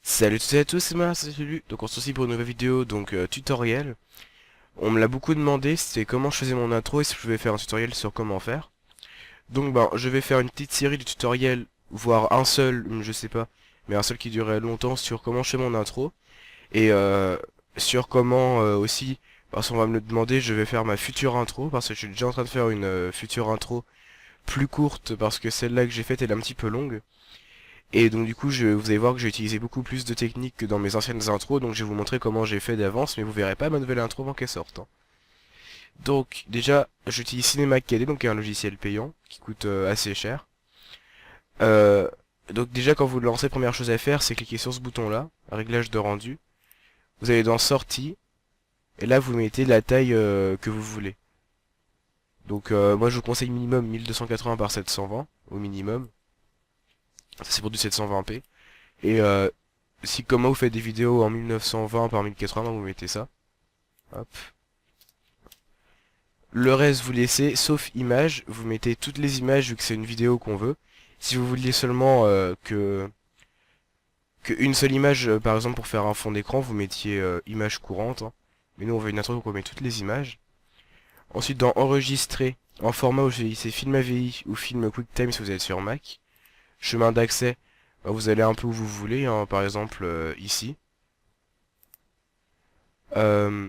Salut à toutes et à tous, c'est moi, c'est Lulu. Donc on se retrouve pour une nouvelle vidéo, donc tutoriel. On me l'a beaucoup demandé, c'était comment je faisais mon intro et si je pouvais faire un tutoriel sur comment faire. Donc ben, je vais faire une petite série de tutoriels, voire un seul, je sais pas, mais un seul qui durerait longtemps sur comment je fais mon intro. Et sur comment aussi, parce qu'on va me le demander, je vais faire ma future intro, parce que je suis déjà en train de faire une future intro plus courte, parce que celle-là que j'ai faite elle est un petit peu longue. Et donc du coup, vous allez voir que j'ai utilisé beaucoup plus de techniques que dans mes anciennes intros, donc je vais vous montrer comment j'ai fait d'avance, mais vous verrez pas ma nouvelle intro avant qu'elle sorte, hein. Donc déjà, j'utilise Cinemac KD, donc un logiciel payant, qui coûte assez cher. Euh, donc déjà, quand vous le lancez, première chose à faire, c'est cliquer sur ce bouton-là, réglage de rendu. Vous allez dans Sortie, et là vous mettez la taille que vous voulez. Donc moi je vous conseille minimum 1280 par 720, au minimum. Ça c'est pour du 720p. Et si comme moi vous faites des vidéos en 1920 par 1080, vous mettez ça. Hop. Le reste vous laissez, sauf images, vous mettez toutes les images vu que c'est une vidéo qu'on veut. Si vous vouliez seulement que une seule image, par exemple pour faire un fond d'écran, vous mettiez image courante, hein. Mais nous on veut une intro donc on met toutes les images. Ensuite dans enregistrer, en format où c'est film AVI ou film QuickTime si vous êtes sur Mac. Chemin d'accès, bah, vous allez un peu où vous voulez, hein, par exemple ici. Euh,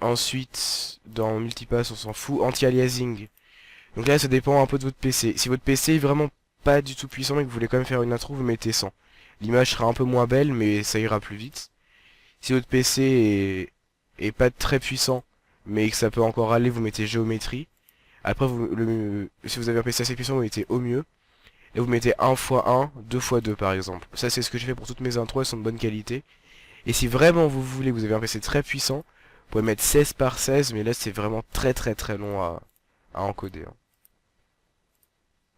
Ensuite, dans Multipass, on s'en fout. Anti-aliasing. Donc là, ça dépend un peu de votre PC. Si votre PC est vraiment pas du tout puissant et que vous voulez quand même faire une intro, vous mettez 100. L'image sera un peu moins belle, mais ça ira plus vite. Si votre PC est pas très puissant, mais que ça peut encore aller, vous mettez géométrie. Après, si vous avez un PC assez puissant, vous mettez au mieux. Et vous mettez 1 x 1, 2 x 2 par exemple. Ça, c'est ce que j'ai fait pour toutes mes intros, elles sont de bonne qualité. Et si vraiment vous voulez, vous avez un PC très puissant, vous pouvez mettre 16 par 16, mais là c'est vraiment très très très long à encoder, hein.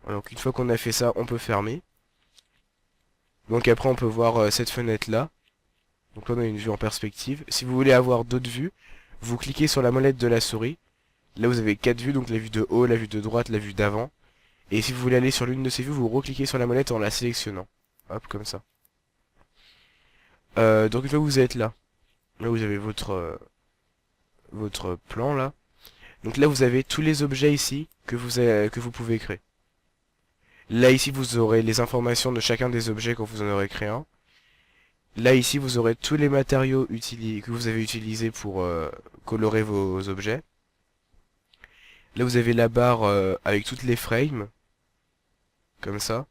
Donc une fois qu'on a fait ça, on peut fermer. Donc après on peut voir cette fenêtre là. Donc là on a une vue en perspective. Si vous voulez avoir d'autres vues, vous cliquez sur la molette de la souris. Là vous avez 4 vues, donc la vue de haut, la vue de droite, la vue d'avant. Et si vous voulez aller sur l'une de ces vues, vous recliquez sur la molette en la sélectionnant. Hop, comme ça. Donc une fois que vous êtes là, là vous avez votre plan là. Donc là vous avez tous les objets ici que vous pouvez créer. Là ici vous aurez les informations de chacun des objets quand vous en aurez créé un. Là ici vous aurez tous les matériaux que vous avez utilisés pour colorer vos objets. Là vous avez la barre avec toutes les frames, comme ça,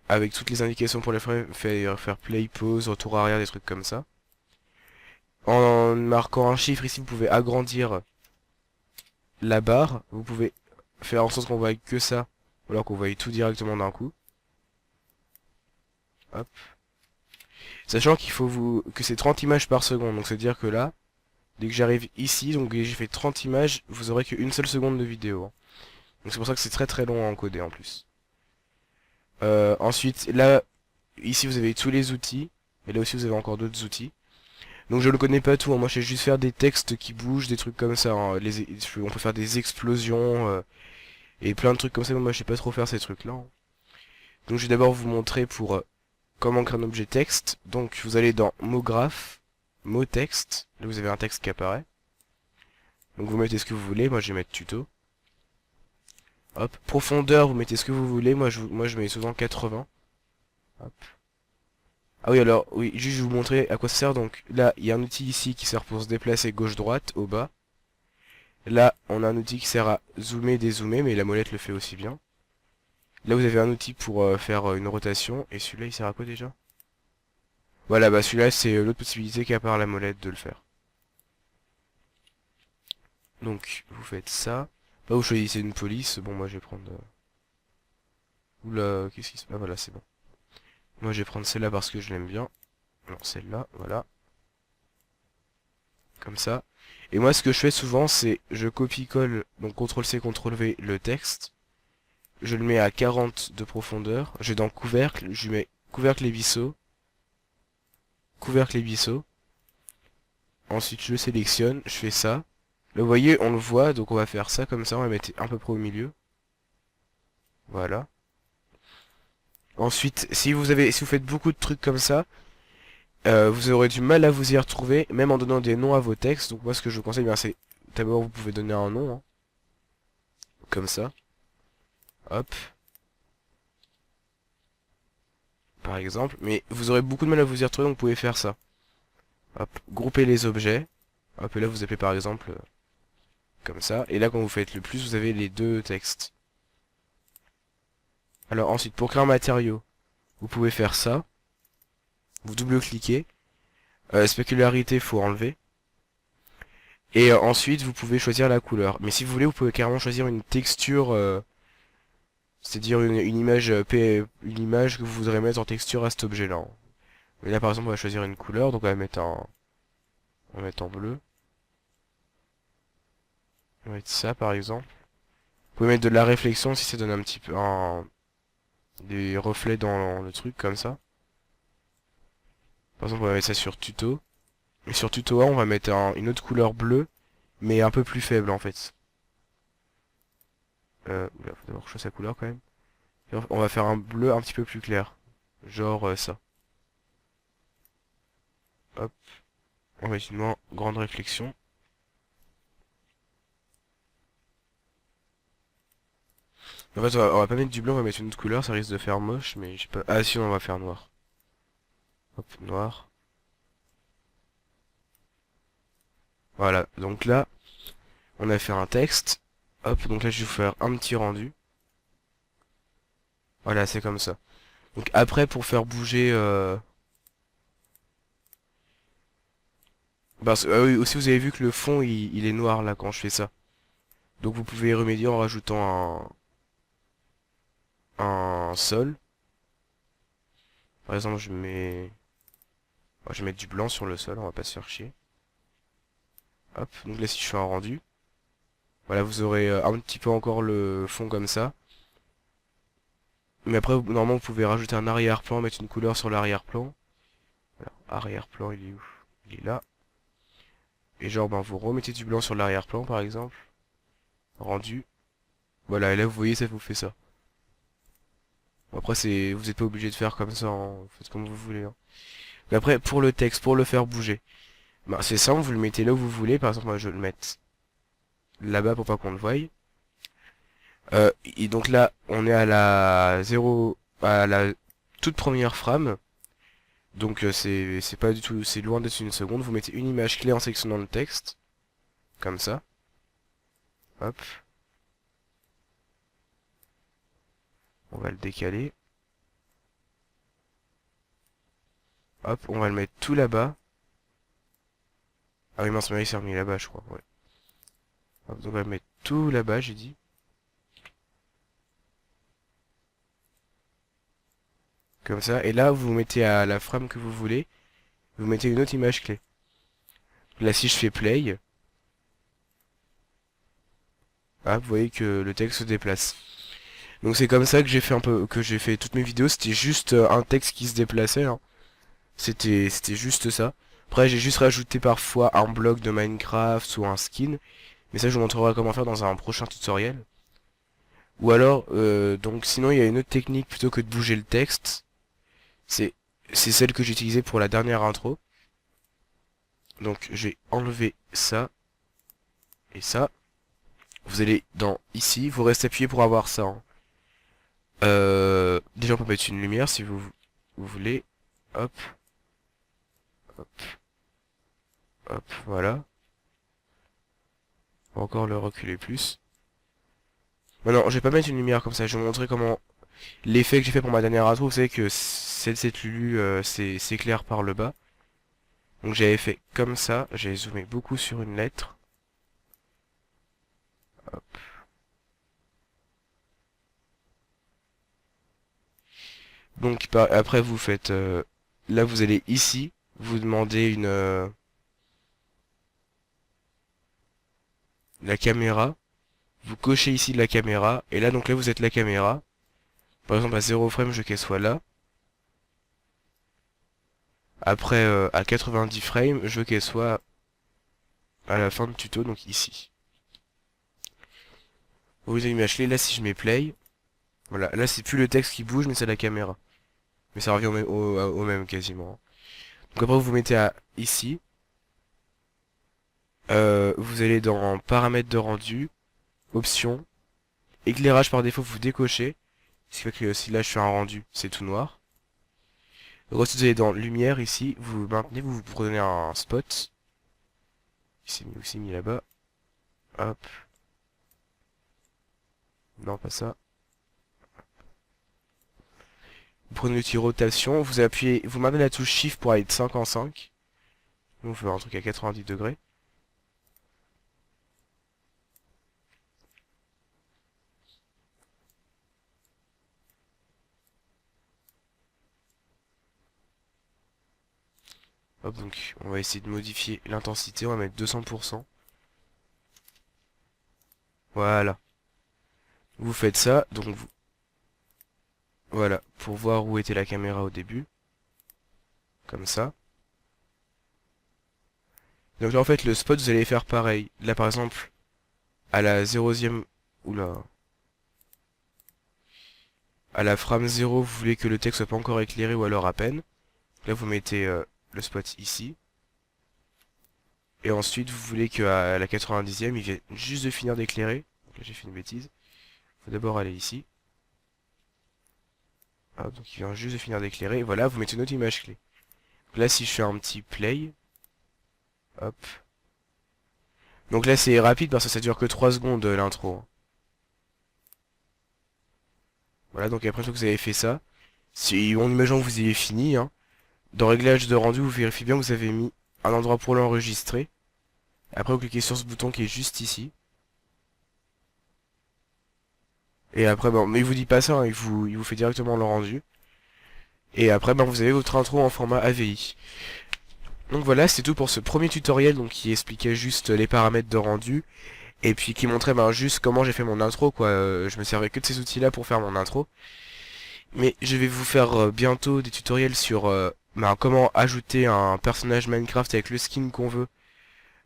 avec toutes les indications pour les frames, faire play, pause, retour arrière, des trucs comme ça. En marquant un chiffre ici vous pouvez agrandir la barre, vous pouvez faire en sorte qu'on voit que ça, ou alors qu'on voit tout directement d'un coup. Hop. Sachant que c'est 30 images par seconde, donc c'est à dire que là, dès que j'arrive ici, donc j'ai fait 30 images, vous aurez qu'une seule seconde de vidéo, hein. Donc c'est pour ça que c'est très très long à encoder en plus. Ensuite, là, ici vous avez tous les outils, et là aussi vous avez encore d'autres outils. Donc je ne connais pas tout, hein. Moi je sais juste faire des textes qui bougent, des trucs comme ça, hein. On peut faire des explosions, et plein de trucs comme ça, mais moi je sais pas trop faire ces trucs là, hein. Donc je vais d'abord vous montrer pour comment créer un objet texte. Donc vous allez dans mot graphe, mot texte, là vous avez un texte qui apparaît. Donc vous mettez ce que vous voulez, moi je vais mettre tuto. Hop, profondeur, vous mettez ce que vous voulez, moi je mets souvent 80. Hop. Ah oui alors, oui, juste je vais vous montrer à quoi ça sert. Donc là, il y a un outil ici qui sert pour se déplacer gauche-droite, au bas. Là, on a un outil qui sert à zoomer, dézoomer, mais la molette le fait aussi bien. Là vous avez un outil pour faire une rotation, et celui-là il sert à quoi déjà? Voilà, bah celui-là c'est l'autre possibilité qu'à part la molette de le faire. Donc vous faites ça. Bah vous choisissez une police. Bon moi je vais prendre... Oula, qu'est-ce qui se passe? Ah voilà, c'est bon. Moi je vais prendre celle-là parce que je l'aime bien. Non, celle-là, voilà. Comme ça. Et moi ce que je fais souvent c'est je copie-colle, donc CTRL-C, CTRL-V le texte. Je le mets à 40 de profondeur. Je vais dans couvercle, je mets couvercle et bisseau. Couvercle et bisseau. Ensuite je le sélectionne, je fais ça. Là vous voyez, on le voit, donc on va faire ça comme ça, on va mettre à peu près au milieu. Voilà. Ensuite, si vous faites beaucoup de trucs comme ça, vous aurez du mal à vous y retrouver, même en donnant des noms à vos textes. Donc moi ce que je vous conseille, bien, c'est d'abord vous pouvez donner un nom, hein, comme ça. Hop, par exemple. Mais vous aurez beaucoup de mal à vous y retrouver, donc vous pouvez faire ça. Hop, grouper les objets. Hop, et là vous appelez par exemple comme ça. Et là quand vous faites le plus, vous avez les deux textes. Alors ensuite, pour créer un matériau, vous pouvez faire ça. Vous double-cliquez. Spécularité, faut enlever. Et ensuite, vous pouvez choisir la couleur. Mais si vous voulez, vous pouvez carrément choisir une texture, c'est-à-dire une image une image que vous voudrez mettre en texture à cet objet-là. Mais là, par exemple, on va choisir une couleur, donc on va mettre en bleu. On va mettre ça, par exemple. Vous pouvez mettre de la réflexion si ça donne un petit peu des reflets dans le truc, comme ça. Par exemple, on va mettre ça sur tuto. Et sur tuto 1, on va mettre une autre couleur bleue, mais un peu plus faible, en fait. Oula, faut d'abord choisir sa couleur, quand même. On va faire un bleu un petit peu plus clair. Genre ça. Hop. On va mettre une moins grande réflexion. En fait, on va pas mettre du blanc, on va mettre une autre couleur, ça risque de faire moche, mais je sais pas. Ah si, on va faire noir. Hop, noir. Voilà, donc là, on a fait un texte. Hop, donc là, je vais vous faire un petit rendu. Voilà, c'est comme ça. Donc après, pour faire bouger... ah oui, aussi, vous avez vu que le fond, il est noir, là, quand je fais ça. Donc vous pouvez y remédier en rajoutant un sol. Par exemple, je vais mettre du blanc sur le sol, on va pas se faire chier. Hop, donc là si je fais un rendu, voilà, vous aurez un petit peu encore le fond comme ça. Mais après, normalement, vous pouvez rajouter un arrière-plan, mettre une couleur sur l'arrière-plan. Voilà, arrière-plan, il est où? Il est là. Et genre, ben, vous remettez du blanc sur l'arrière-plan, par exemple. Rendu. Voilà, et là, vous voyez, ça vous fait ça. Bon, après, vous n'êtes pas obligé de faire comme ça, hein. Faites comme vous voulez, hein. Mais après, pour le texte, pour le faire bouger, ben, c'est simple, vous le mettez là où vous voulez. Par exemple, moi, je vais le mettre là-bas pour pas qu'on le voie. Et donc là, on est à la toute première frame. Donc c'est pas du tout, c'est loin d'être une seconde. Vous mettez une image clé en sélectionnant le texte, comme ça. Hop, on va le décaler. Hop, on va le mettre tout là-bas. Ah oui, mince, mais il s'est remis là-bas, je crois. Ouais. Hop, donc on va le mettre tout là-bas, j'ai dit. Comme ça. Et là, vous mettez à la frame que vous voulez. Vous mettez une autre image clé. Là, si je fais play, hop, vous voyez que le texte se déplace. Donc c'est comme ça que j'ai fait toutes mes vidéos. C'était juste un texte qui se déplaçait, hein. C'était juste ça. Après, j'ai juste rajouté parfois un bloc de Minecraft ou un skin. Mais ça, je vous montrerai comment faire dans un prochain tutoriel. Ou alors, donc sinon, il y a une autre technique plutôt que de bouger le texte. C'est c'est celle que j'ai utilisée pour la dernière intro. Donc, j'ai enlevé ça et ça. Vous allez dans ici, vous restez appuyé pour avoir ça, hein. Déjà, on peut mettre une lumière si vous voulez. Hop, hop, hop, voilà. On va encore le reculer plus. Non, je vais pas mettre une lumière comme ça, je vais vous montrer comment... L'effet que j'ai fait pour ma dernière intro, vous savez que cette Lulu s'éclaire par le bas. Donc j'avais fait comme ça, j'ai zoomé beaucoup sur une lettre. Hop. Donc après vous faites... là vous allez ici, vous demandez la caméra. Vous cochez ici la caméra, et là donc là vous êtes la caméra. Par exemple à 0 frame, je veux qu'elle soit là. Après à 90 frames, je veux qu'elle soit à la fin du tuto, donc ici. Vous avez l'image clé, là si je mets play, voilà, là c'est plus le texte qui bouge, mais c'est la caméra. Mais ça revient au même quasiment. Donc après vous vous mettez à ici. Vous allez dans paramètres de rendu, options, éclairage par défaut vous décochez. Ce qui fait que si là je fais un rendu, c'est tout noir. Ensuite vous allez dans lumière ici, vous maintenez, vous prenez un spot. Il s'est mis aussi mis là-bas. Hop. Non pas ça. Vous prenez l'outil rotation, vous appuyez, vous maintenez la touche Shift pour aller de 5 en 5. Donc, on fait un truc à 90 degrés. Hop, donc on va essayer de modifier l'intensité, on va mettre 200%. Voilà. Vous faites ça, donc vous... Voilà, pour voir où était la caméra au début. Comme ça. Donc là en fait le spot vous allez faire pareil. Là par exemple, à la 0e... Oula. À la frame 0, vous voulez que le texte soit pas encore éclairé ou alors à peine. Là vous mettez le spot ici. Et ensuite vous voulez qu'à la 90e, il vienne juste de finir d'éclairer. Là j'ai fait une bêtise. Faut d'abord aller ici. Hop, donc il vient juste de finir d'éclairer. Voilà, vous mettez une autre image clé. Donc là si je fais un petit play. Hop. Donc là c'est rapide parce que ça dure que 3 secondes l'intro. Voilà, donc après une fois que vous avez fait ça, si on imagine que vous ayez fini, hein, dans réglage de rendu, vous vérifiez bien que vous avez mis un endroit pour l'enregistrer. Après vous cliquez sur ce bouton qui est juste ici. Et après, bon, mais il vous dit pas ça, hein, il vous fait directement le rendu. Et après, ben, vous avez votre intro en format AVI. Donc voilà, c'est tout pour ce premier tutoriel donc, qui expliquait juste les paramètres de rendu. Et puis qui montrait ben, juste comment j'ai fait mon intro, quoi. Je me servais que de ces outils-là pour faire mon intro. Mais je vais vous faire bientôt des tutoriels sur ben, comment ajouter un personnage Minecraft avec le skin qu'on veut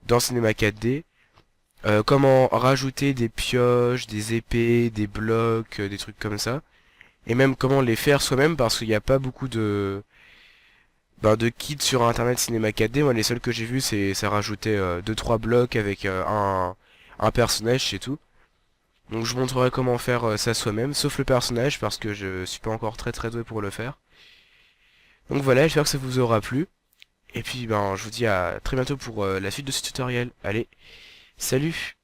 dans Cinema 4D. Comment rajouter des pioches, des épées, des blocs, des trucs comme ça. Et même comment les faire soi-même parce qu'il n'y a pas beaucoup de kits sur internet Cinéma 4D. Moi les seuls que j'ai vus c'est ça rajoutait 2-3 blocs avec un personnage, c'est tout. Donc je vous montrerai comment faire ça soi-même, sauf le personnage parce que je suis pas encore très doué pour le faire. Donc voilà, j'espère que ça vous aura plu. Et puis ben je vous dis à très bientôt pour la suite de ce tutoriel. Allez, salut!